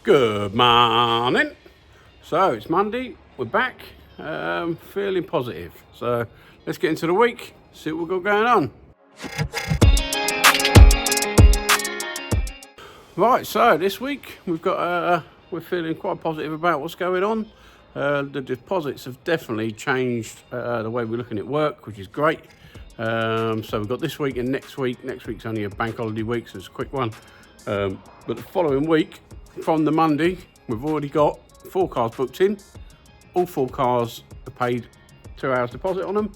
Good morning. So it's Monday, we're back, feeling positive. So let's get into the week, see what we've got going on. Right, so this week we've got, we're feeling quite positive about what's going on. The deposits have definitely changed the way we're looking at work, which is great. So we've got this week and next week. Next week's only a bank holiday week, so it's a quick one. But the following week, from the Monday, we've already got 4 cars booked in. All 4 cars are paid 2 hours deposit on them.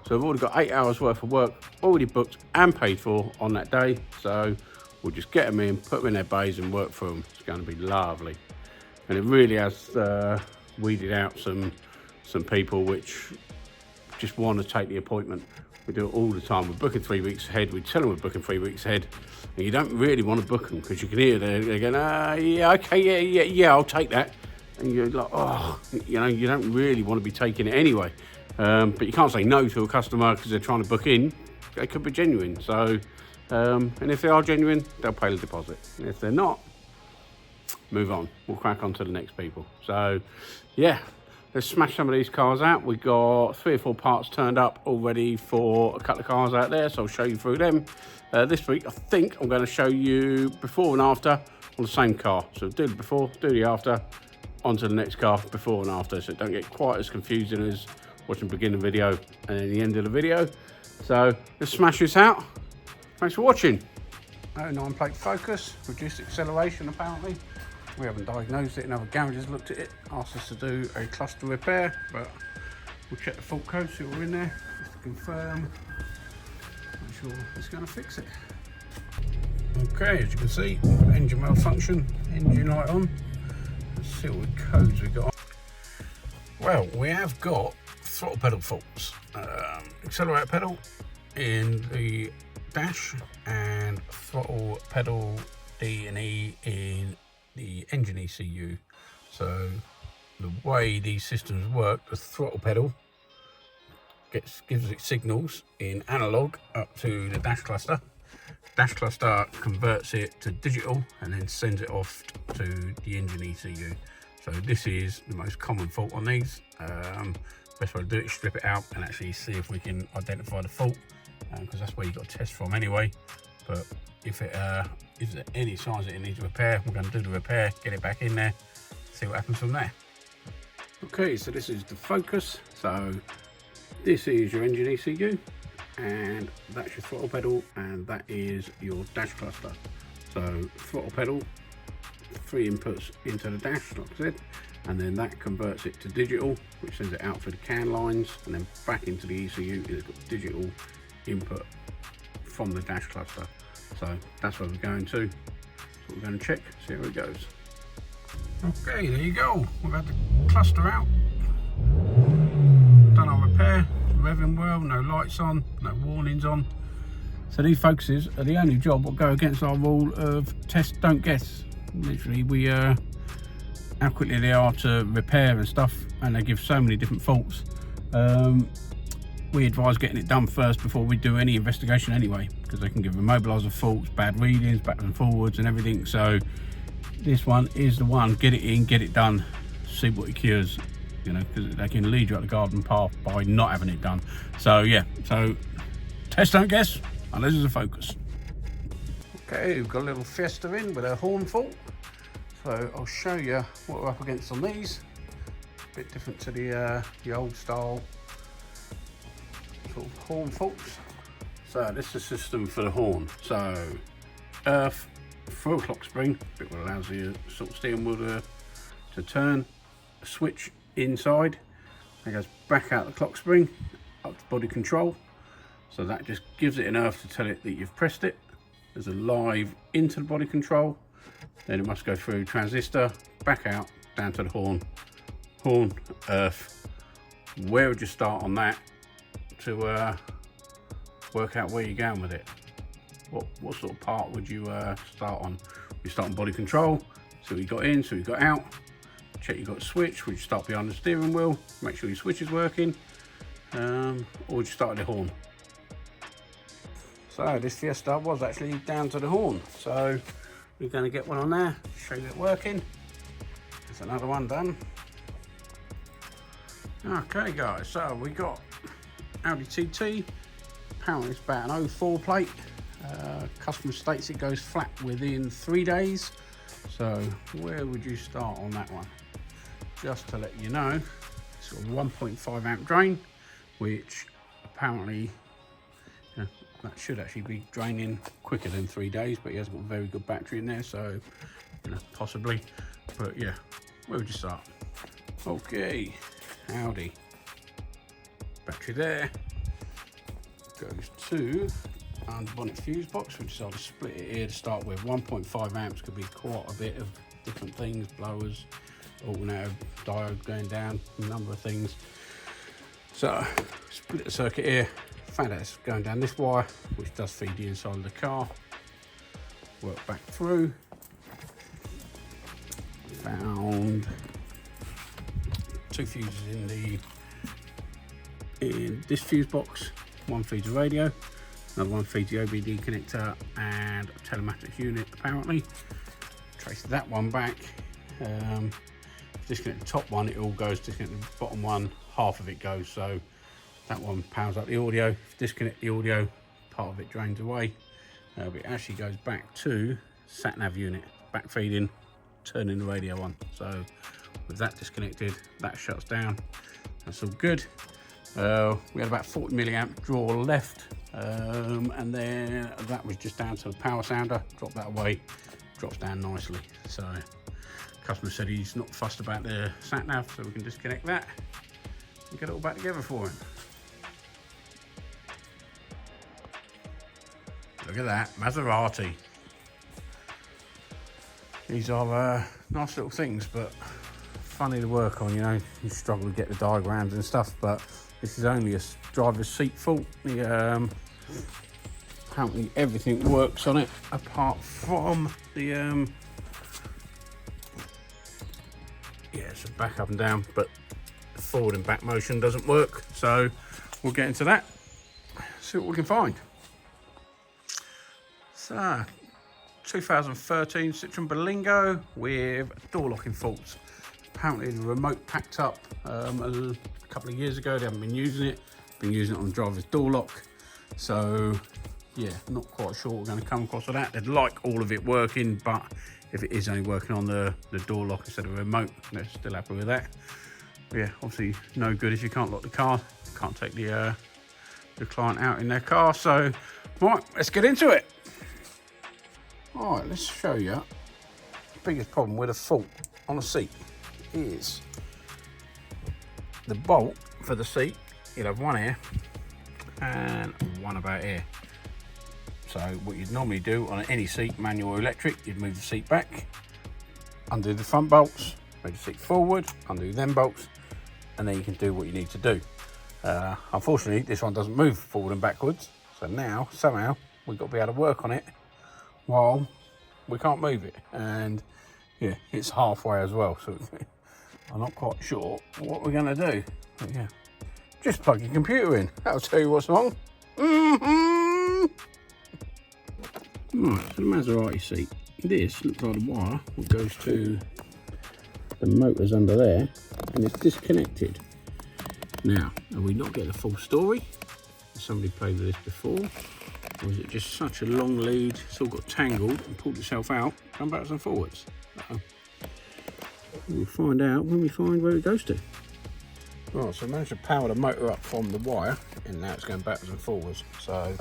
So we've already got 8 hours worth of work already booked and paid for on that day. So we'll just get them in, put them in their bays and work through them. It's going to be lovely. And it really has weeded out some people which just want to take the appointment. We do it all the time. We're booking 3 weeks ahead. We tell them we're booking 3 weeks ahead, and you don't really want to book them because you can hear they're going, yeah, okay, yeah, I'll take that. And you're like, oh, you know, you don't really want to be taking it anyway. But you can't say no to a customer because they're trying to book in. They could be genuine. So, and if they are genuine, they'll pay the deposit. And if they're not, move on. We'll crack on to the next people. So, yeah. Let's smash some of these cars out. We've got 3 or 4 parts turned up already for a couple of cars out there, so I'll show you through them. This week, I think I'm going to show you before and after on the same car. So do the before, do the after, onto the next car, before and after, so it don't get quite as confusing as watching the beginning video and then the end of the video. So let's smash this out. Thanks for watching. 09 plate Focus, reduced acceleration apparently. We haven't diagnosed it, another garage has looked at it, asked us to do a cluster repair, but we'll check the fault code, see what we're in there, just to confirm, make sure it's going to fix it. Okay, as you can see, engine malfunction, engine light on. Let's see what codes we got on. Well, we have got throttle pedal faults, accelerator pedal in the dash and throttle pedal D and E in the engine ECU. So the way these systems work, the throttle pedal gives it signals in analog up to the dash cluster. Dash cluster converts it to digital and then sends it off to the engine ECU. So this is the most common fault on these. Best way to do it is strip it out and actually see if we can identify the fault, because that's where you got to test from anyway. But if there's any signs that it needs repair, we're going to do the repair, get it back in there, see what happens from there. Okay, so this is the Focus. So this is your engine ECU, and that's your throttle pedal, and that is your dash cluster. So throttle pedal, 3 inputs into the dash, like I said, and then that converts it to digital, which sends it out through the CAN lines, and then back into the ECU. It's got digital input from the dash cluster. So that's where we're going to. So we're going to check, see how it goes. Okay, there you go. We've had the cluster out. Done our repair, revving well, no lights on, no warnings on. So these Focuses are the only job that go against our rule of test, don't guess. Literally, we how quickly they are to repair and stuff, and they give so many different faults. We advise getting it done first before we do any investigation anyway, because they can give immobiliser faults, bad readings, back and forwards and everything. So this one is the one, get it in, get it done, see what it cures, you know, because they can lead you up the garden path by not having it done. So yeah, so test, don't guess, unless it's a Focus. Okay, we've got a little Fiesta in with a horn fault. So I'll show you what we're up against on these. A bit different to the old style sort of horn faults. So this is the system for the horn. So earth through a clock spring, bit what allows the sort of steering wheel to turn, a switch inside, that goes back out the clock spring, up to body control. So that just gives it an earth to tell it that you've pressed it. There's a live into the body control, then it must go through transistor, back out, down to the horn, earth. Where would you start on that to work out where you're going with it? What sort of part would you start on? You start on body control, so you got in, so you got out, check you got a switch, would you start behind the steering wheel, make sure your switch is working, or would you start at the horn? So this Fiesta was actually down to the horn, so we're going to get one on there, show you it working. That's another one done. Okay guys, so we got Audi TT. Apparently it's about an 04 plate. Customer states it goes flat within 3 days. So where would you start on that one? Just to let you know, it's got a 1.5 amp drain, which apparently that should actually be draining quicker than 3 days, but he has got a very good battery in there, so possibly. But yeah, where would you start? Okay, Audi. Battery there. Goes to under bonnet fuse box, which is I'll just split it here to start with. 1.5 amps could be quite a bit of different things, blowers, alternator, diode going down, a number of things. So split the circuit here. Found out it's going down this wire, which does feed the inside of the car. Work back through. Found 2 fuses in this fuse box. One feeds the radio, another one feeds the OBD connector and a telematics unit apparently. Trace that one back. Disconnect the top one, it all goes. Disconnect the bottom one, half of it goes. So that one powers up the audio. Disconnect the audio, part of it drains away. But it actually goes back to sat-nav unit, back feeding, turning the radio on. So with that disconnected, that shuts down. That's all good. We had about 40 milliamp draw left, and then that was just down to the power sounder. Drop that away, drops down nicely. So customer said he's not fussed about the sat nav, so we can disconnect that and get it all back together for him. Look at that, Maserati. These are nice little things, but funny to work on, you struggle to get the diagrams and stuff, but this is only a driver's seat fault. Apparently everything works on it apart from the it's a back up and down, but the forward and back motion doesn't work. So we'll get into that, see what we can find. So 2013 Citroen Berlingo with door locking faults. Apparently the remote packed up a couple of years ago. They haven't been using it. Been using it on the driver's door lock. So yeah, not quite sure what we're going to come across with that. They'd like all of it working, but if it is only working on the door lock instead of a remote, they're still happy with that. But yeah, obviously no good if you can't lock the car. Can't take the client out in their car. So right, let's get into it. All right, let's show you the biggest problem with a fault on a seat is the bolt for the seat. You'll have one here and one about here. So what you'd normally do on any seat, manual or electric, you'd move the seat back, undo the front bolts, move the seat forward, undo them bolts, and then you can do what you need to do. Unfortunately, this one doesn't move forward and backwards, so now somehow we've got to be able to work on it while we can't move it. And yeah, it's halfway as well, so I'm not quite sure what we're going to do. But yeah, just plug your computer in. That'll tell you what's wrong. Right, so the Maserati seat. This looks like the wire that goes to the motors under there, and it's disconnected. Now, are we not getting a full story? Has somebody played with this before? Or is it just such a long lead, it's all got tangled and pulled itself out, come backwards and forwards? We'll find out when we find where it goes to. Right, so I managed to power the motor up from the wire, and now it's going backwards and forwards. So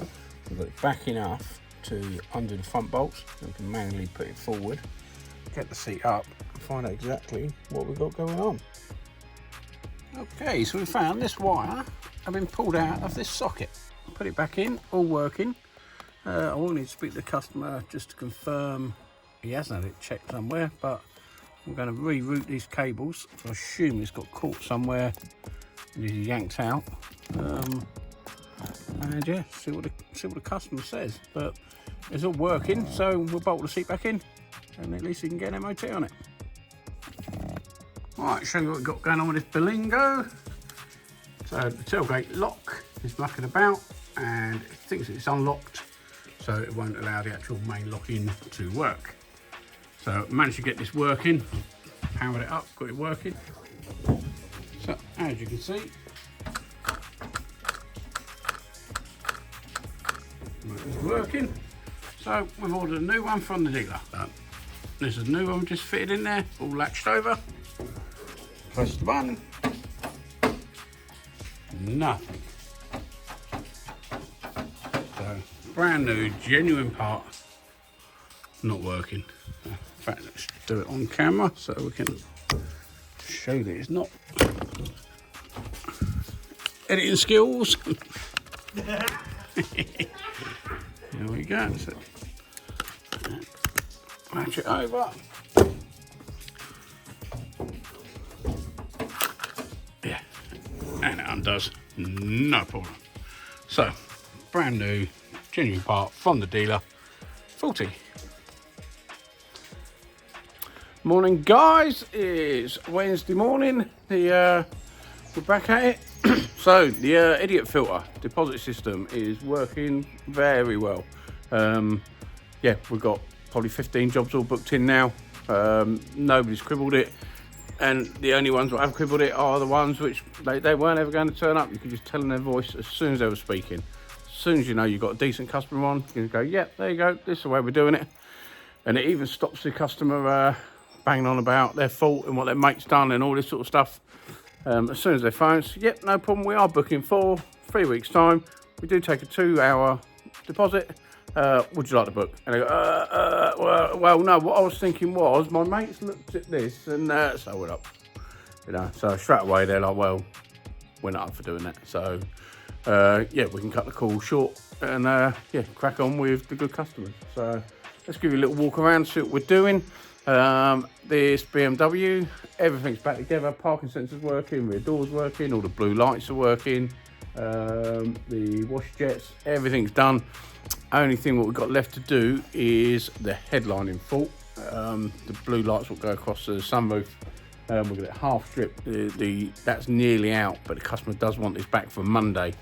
we've got it back enough to undo the front bolts, and we can manually put it forward, get the seat up, and find out exactly what we've got going on. Okay, so we found this wire had been pulled out of this socket. Put it back in, all working. I will need to speak to the customer just to confirm he hasn't had it checked somewhere, but I'm going to reroute these cables. So I assume it's got caught somewhere and it's yanked out. And yeah, see what the customer says. But it's all working, so we'll bolt the seat back in, and at least you can get an MOT on it. Right, show you what we've got going on with this Berlingo. So the tailgate lock is mucking about, and it thinks it's unlocked, so it won't allow the actual main lock-in to work. So managed to get this working. powered it up, got it working. So as you can see, it's working. So we've ordered a new one from the dealer. This is a new one just fitted in there, all latched over. Press the button. Nothing. So brand new, genuine part, not working. In fact, let's do it on camera so we can show that it's not. Editing skills. There we go. So, match it over. Yeah, and it undoes, no problem. So, brand new, genuine part from the dealer, faulty. Morning, guys. It's Wednesday morning. We're back at it. So the idiot filter deposit system is working very well. Yeah, we've got probably 15 jobs all booked in now. Nobody's cribbled it, and the only ones that have cribbled it are the ones which they weren't ever going to turn up. You could just tell in their voice as soon as they were speaking. As soon as you know you've got a decent customer on, you can go, yep, there you go, this is the way we're doing it. And it even stops the customer banging on about their fault and what their mate's done and all this sort of stuff. As soon as they phone, yep, no problem, we are booking for 3 weeks' time. We do take a 2-hour deposit. Would you like to book? And they go, well, no, what I was thinking was, my mates looked at this and so we're up. You know, so straight away they're like, well, we're not up for doing that. So, yeah, we can cut the call short and, yeah, crack on with the good customers. So let's give you a little walk around, see what we're doing. This BMW, everything's back together, parking sensors working, rear doors working, all the blue lights are working, the wash jets, everything's done. Only thing what we've got left to do is the headlining fault. The blue lights will go across the sunroof. We're going to half strip, that's nearly out, but the customer does want this back for Monday.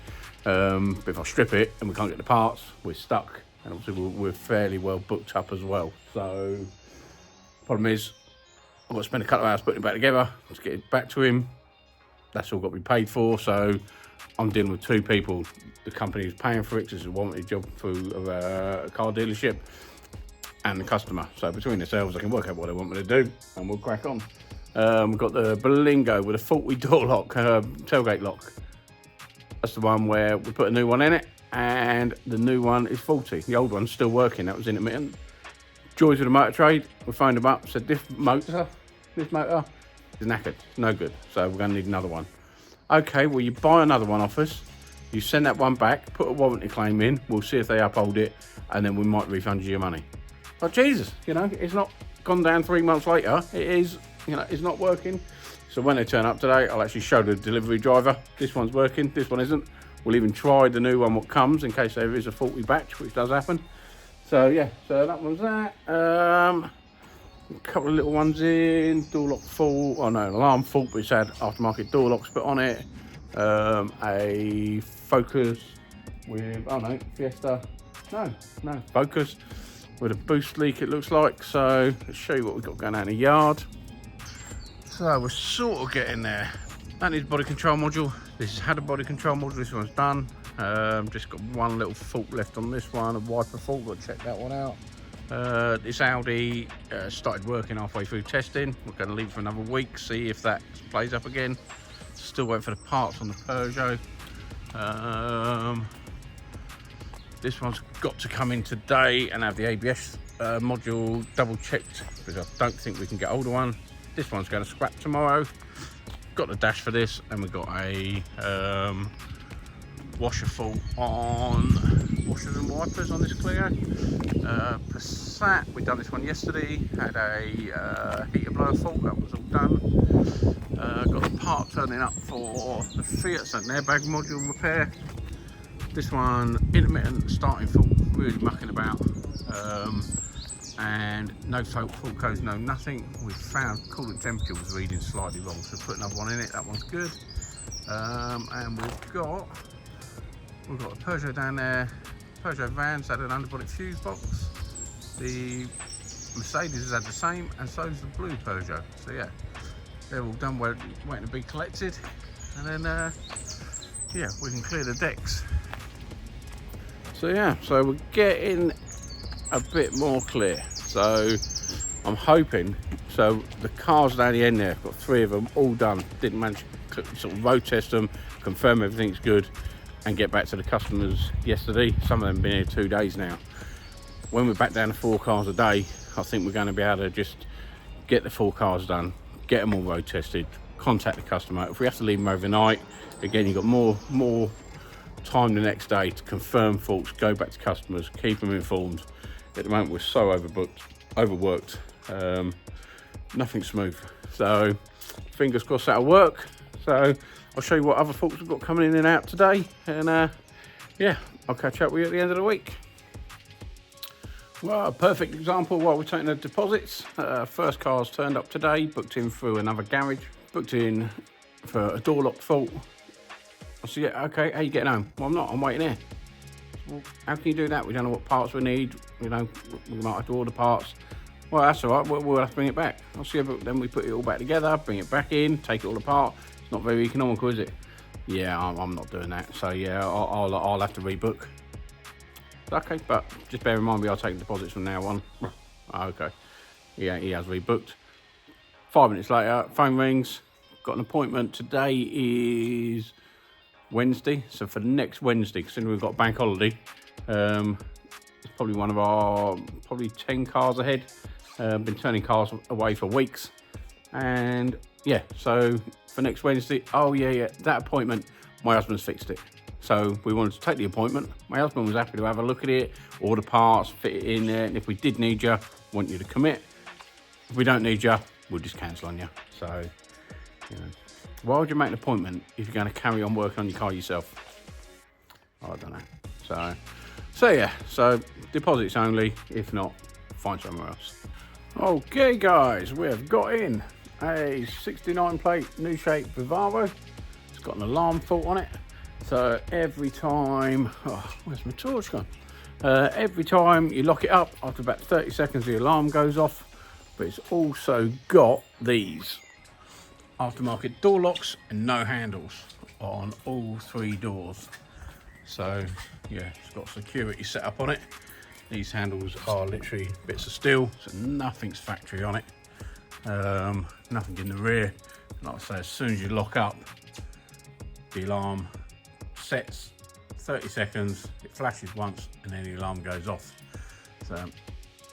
But if I strip it and we can't get the parts, we're stuck, and obviously we're fairly well booked up as well. So problem is, I've got to spend a couple of hours putting it back together to get it back to him. That's all got to be paid for, so I'm dealing with two people. The company who's paying for it, because it's a warranty job through a car dealership, and the customer. So between themselves, I can work out what they want me to do, and we'll crack on. We've got the Berlingo with a faulty door lock, tailgate lock. That's the one where we put a new one in it, and the new one is faulty. The old one's still working, that was intermittent. Joys of the motor trade, we phoned them up, said this motor is knackered, it's no good, so we're going to need another one. Okay, well, you buy another one off us, you send that one back, put a warranty claim in, we'll see if they uphold it, and then we might refund you your money. But Jesus, you know, it's not gone down 3 months later, it is, you know, it's not working. So when they turn up today, I'll actually show the delivery driver, this one's working, this one isn't. We'll even try the new one what comes in case there is a faulty batch, which does happen. So yeah, so that one's that. A couple of little ones in, door lock fault, an alarm fault, but it's had aftermarket door locks put on it. A Focus with, Fiesta, Focus with a boost leak it looks like. So let's show you what we've got going on in the yard. So we're sort of getting there. That needs body control module. This has had a body control module, this one's done. Just got one little fault left on this one, a wiper fault, got to check that one out. This Audi started working halfway through testing. We're going to leave for another week, see if that plays up again. Still waiting for the parts on the Peugeot. This one's got to come in today and have the ABS module double checked, because I don't think we can get hold of one. This one's going to scrap tomorrow. Got the dash for this, and we've got a washer fault on washers and wipers on this Clio. Passat, we done this one yesterday, had a heater blower fault, that was all done. Got the part turning up for the Fiat, so an airbag module repair. This one, intermittent starting fault, really mucking about. And no fault codes, no nothing. We found coolant temperature was reading slightly wrong, so put another one in it, that one's good. And we've got a Peugeot down there, Peugeot vans had an underbody fuse box. The Mercedes has had the same, and so's the blue Peugeot. So yeah, they're all done, waiting to be collected, and then yeah, we can clear the decks. So yeah, so we're getting a bit more clear. So I'm hoping, so the cars down the end there, got 3 of them all done. Didn't manage to sort of road test them, confirm everything's good, and get back to the customers yesterday. Some of them have been here 2 days now. When we're back down to 4 cars a day, I think we're going to be able to just get the 4 cars done, get them all road tested, contact the customer. If we have to leave them overnight, again, you've got more time the next day to confirm faults, go back to customers, keep them informed. At the moment, we're so overworked, nothing smooth. So fingers crossed that'll work. So I'll show you what other faults we've got coming in and out today, and yeah, I'll catch up with you at the end of the week. Well, a perfect example while we're taking the deposits. First car's turned up today, booked in through another garage, booked in for a door lock fault. I said, yeah, okay, how you getting home? Well, I'm not, I'm waiting here. Well, how can you do that? We don't know what parts we need, you know, we might have to order parts. Well, that's all right, we'll have to bring it back. I said, yeah, but then we put it all back together, bring it back in, take it all apart. It's not very economical, is it? Yeah, I'm not doing that. So yeah, I'll have to rebook. Okay, but just bear in mind we are taking deposits from now on. Okay, yeah, he has rebooked. 5 minutes later, phone rings. Got an appointment. Today is Wednesday, so for next Wednesday, considering we've got bank holiday, it's probably one of our 10 cars ahead. Been turning cars away for weeks, and yeah, so for next Wednesday, oh yeah, that appointment, my husband's fixed it. So we wanted to take the appointment. My husband was happy to have a look at it, order parts, fit it in there, and if we did need you, want you to commit. If we don't need you, we'll just cancel on you. So, you know, why would you make an appointment if you're going to carry on working on your car yourself? I don't know. So yeah, so deposits only. If not, find somewhere else. Okay, guys, we have got in a 69 plate new shape Vivaro. It's got an alarm fault on it. So every time, oh, where's my torch gone? Every time you lock it up, after about 30 seconds, the alarm goes off. But it's also got these aftermarket door locks and no handles on all 3 doors. So yeah, it's got security set up on it. These handles are literally bits of steel, so nothing's factory on it. Nothing in the rear. Like I say, as soon as you lock up, the alarm sets, 30 seconds, it flashes once, and then the alarm goes off. So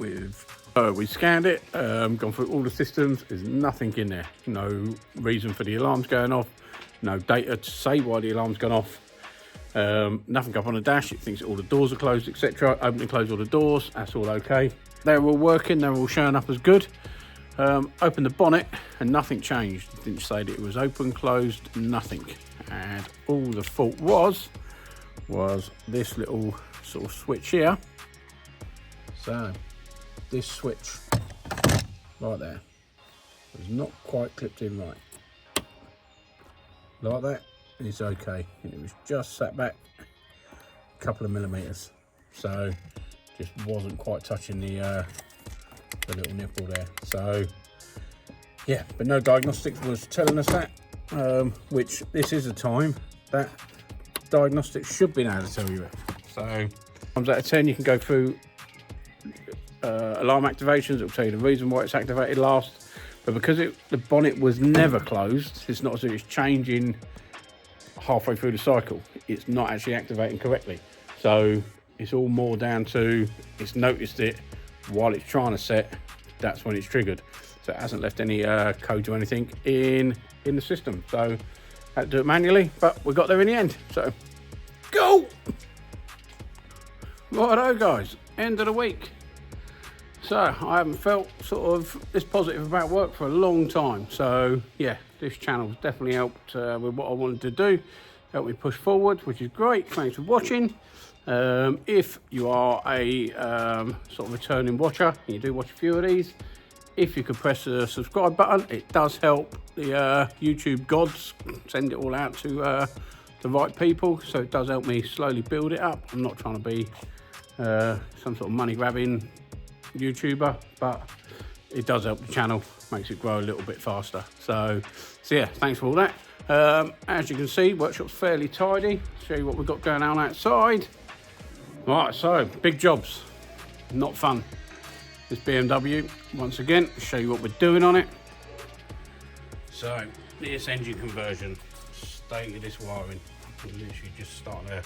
we scanned it, gone through all the systems, there's nothing in there. No reason for the alarms going off, no data to say why the alarm's gone off. Nothing up on the dash, it thinks all the doors are closed, etc. Open and close all the doors, that's all okay. They're all working, they're all showing up as good. Opened the bonnet and nothing changed. It didn't say that it was open, closed, nothing. And all the fault was this little sort of switch here. So this switch right there was not quite clipped in right. Like that, it's okay. And it was just sat back a couple of millimeters. So just wasn't quite touching the little nipple there. So yeah, but no diagnostics was telling us that, which this is a time that diagnostics should be able to tell you it. So times out of 10 you can go through alarm activations. It'll tell you the reason why it's activated last, but because the bonnet was never closed, it's not as if it's changing halfway through the cycle, it's not actually activating correctly. So it's all more down to it's noticed it while it's trying to set, that's when it's triggered. So it hasn't left any code or anything in the system. So I had to do it manually, but we got there in the end. So go! Righto guys, end of the week. So I haven't felt sort of this positive about work for a long time. So yeah, this channel's definitely helped with what I wanted to do. Helped me push forward, which is great. Thanks for watching. If you are a sort of returning watcher and you do watch a few of these, if you could press the subscribe button, it does help the YouTube gods send it all out to the right people. So it does help me slowly build it up. I'm not trying to be some sort of money grabbing YouTuber, but it does help the channel, makes it grow a little bit faster. So yeah, thanks for all that. As you can see, workshop's fairly tidy. Show you what we've got going on outside. Right, so big jobs, not fun. This BMW, once again, show you what we're doing on it. So this engine conversion, state of this wiring, we're literally just starting to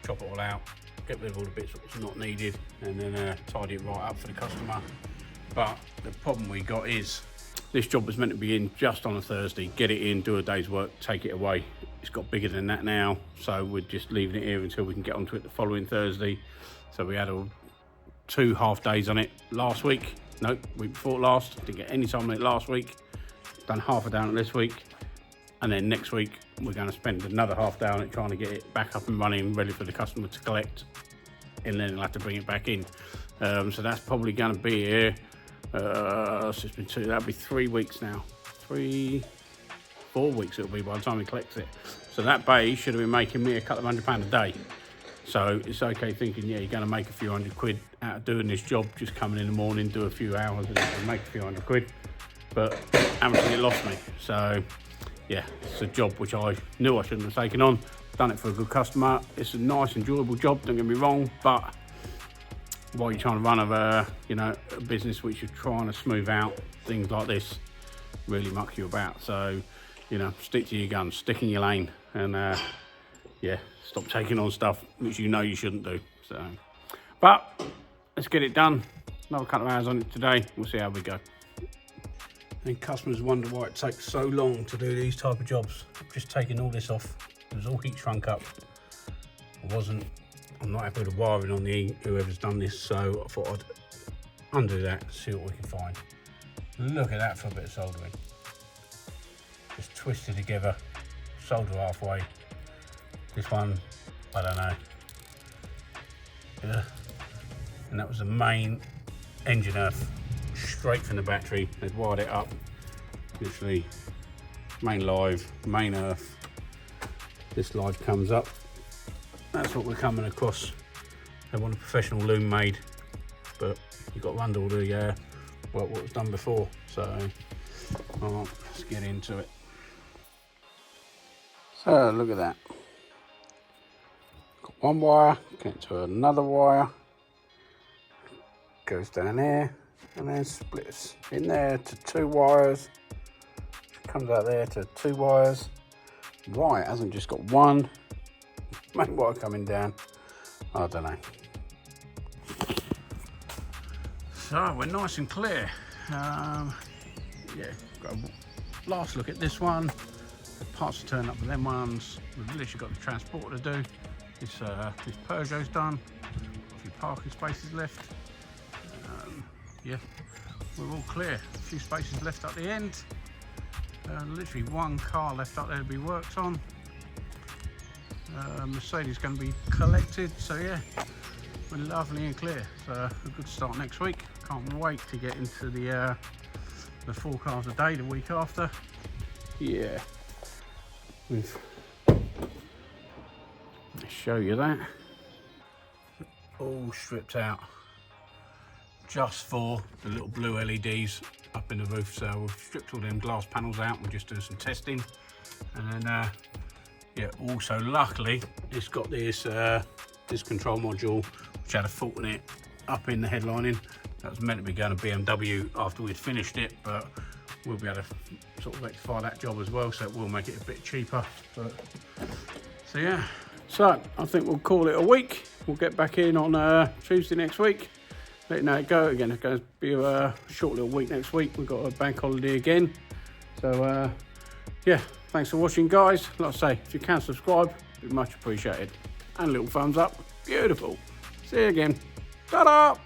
chop it all out, get rid of all the bits that's not needed, and then tidy it right up for the customer. But the problem we got is this job was meant to be in just on a Thursday, get it in, do a day's work, take it away. It's got bigger than that now, so we're just leaving it here until we can get onto it the following Thursday. So we had 2 half days on it last week. Nope, week before last. Didn't get any time on it last week. Done half a day on it this week. And then next week, we're going to spend another half day on it trying to get it back up and running, ready for the customer to collect. And then they'll have to bring it back in. So that's probably going to be here. It's been 2, that'll be 3 weeks now. 4 weeks it'll be by the time he collects it. So that bay should have been making me a couple of £100 a day. So it's okay thinking, yeah, you're going to make a few £100 out of doing this job, just coming in the morning, do a few hours and make a few £100. But Amazon, it lost me. So yeah, it's a job which I knew I shouldn't have taken on. Done it for a good customer. It's a nice, enjoyable job, don't get me wrong, but while you're trying to run a business which you're trying to smooth out, things like this really muck you about. So, stick to your guns, stick in your lane, and yeah, stop taking on stuff which you know you shouldn't do. So, but let's get it done. Another couple of hours on it today. We'll see how we go. And customers wonder why it takes so long to do these type of jobs. Just taking all this off. It was all heat shrunk up. I'm not happy with the wiring on whoever's done this, so I thought I'd undo that, see what we can find. Look at that for a bit of soldering. Just twisted together, solder halfway. This one, I don't know. Yeah. And that was the main engine earth, straight from the battery. They'd wired it up, literally main live, main earth. This live comes up. That's what we're coming across. They want a professional loom made, but you've got to undo all the what was done before. So, all right, let's get into it. So look at that. Got one wire, get to another wire, goes down here, and then splits in there to 2 wires. Comes out there to 2 wires. Why it hasn't just got one main wire coming down? I don't know. So we're nice and clear. Yeah, got a last look at this one. The parts to turn up with them ones. We've literally got the transporter to do. This Peugeot's done. A few parking spaces left. Yeah, we're all clear. A few spaces left at the end. Literally 1 car left up there to be worked on. Mercedes going to be collected, so yeah, we're lovely and clear. So a good start next week. Can't wait to get into the 4 cars a day the week after. Yeah, we've, let me show you that. All stripped out just for the little blue LEDs up in the roof. So we've stripped all them glass panels out. We'll just do some testing, and then yeah, also luckily it's got this this control module which had a fault in it up in the headlining. That was meant to be going to BMW after we'd finished it, but we'll be able to sort of rectify that job as well, so it will make it a bit cheaper. But so yeah, so I think we'll call it a week. We'll get back in on Tuesday next week. Let you know it go again. It's going to be a short little week next week. We've got a bank holiday again. So yeah, thanks for watching, guys. Like I say, if you can subscribe, it'd be much appreciated. And a little thumbs up, beautiful. See you again. Ta-da!